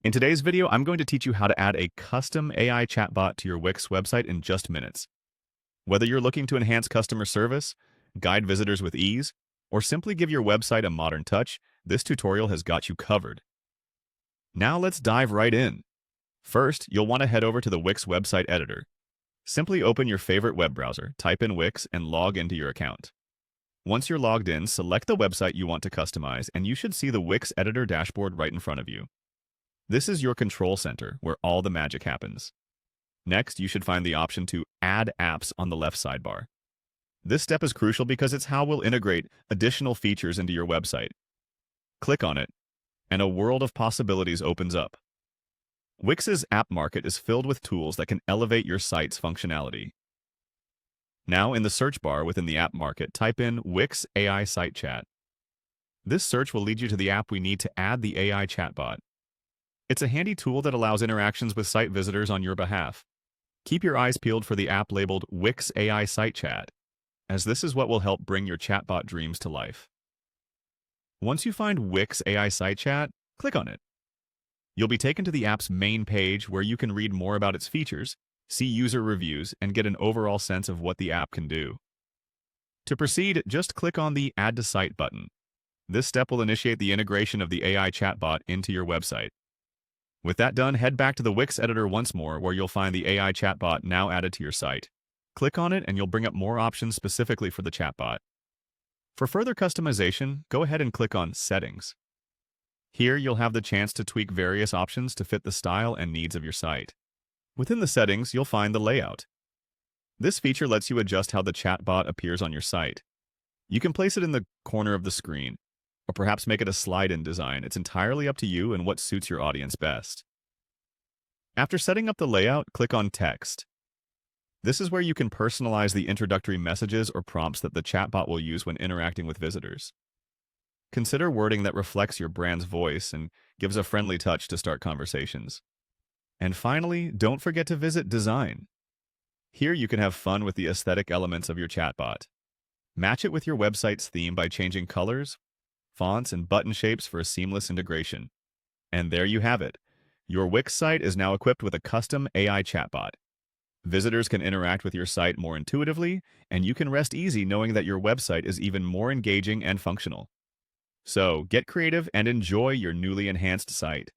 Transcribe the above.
In today's video, I'm going to teach you how to add a custom AI chatbot to your Wix website in just minutes. Whether you're looking to enhance customer service, guide visitors with ease, or simply give your website a modern touch, this tutorial has got you covered. Now let's dive right in. First, you'll want to head over to the Wix website editor. Simply open your favorite web browser, type in Wix, and log into your account. Once you're logged in, select the website you want to customize, and you should see the Wix editor dashboard right in front of you. This is your control center, where all the magic happens. Next, you should find the option to Add Apps on the left sidebar. This step is crucial because it's how we'll integrate additional features into your website. Click on it, and a world of possibilities opens up. Wix's app market is filled with tools that can elevate your site's functionality. Now, in the search bar within the app market, type in Wix AI Site Chat. This search will lead you to the app we need to add the AI chatbot. It's a handy tool that allows interactions with site visitors on your behalf. Keep your eyes peeled for the app labeled Wix AI Site Chat, as this is what will help bring your chatbot dreams to life. Once you find Wix AI Site Chat, click on it. You'll be taken to the app's main page where you can read more about its features, see user reviews, and get an overall sense of what the app can do. To proceed, just click on the Add to Site button. This step will initiate the integration of the AI chatbot into your website. With that done, head back to the Wix editor once more, where you'll find the AI chatbot now added to your site. Click on it and you'll bring up more options specifically for the chatbot. For further customization, go ahead and click on Settings. Here you'll have the chance to tweak various options to fit the style and needs of your site. Within the settings, you'll find the layout. This feature lets you adjust how the chatbot appears on your site. You can place it in the corner of the screen, or perhaps make it a slide-in design. It's entirely up to you and what suits your audience best. After setting up the layout, click on Text. This is where you can personalize the introductory messages or prompts that the chatbot will use when interacting with visitors. Consider wording that reflects your brand's voice and gives a friendly touch to start conversations. And finally, don't forget to visit Design. Here you can have fun with the aesthetic elements of your chatbot. Match it with your website's theme by changing colors, fonts, and button shapes for a seamless integration. And there you have it. Your Wix site is now equipped with a custom AI chatbot. Visitors can interact with your site more intuitively, and you can rest easy knowing that your website is even more engaging and functional. So, get creative and enjoy your newly enhanced site.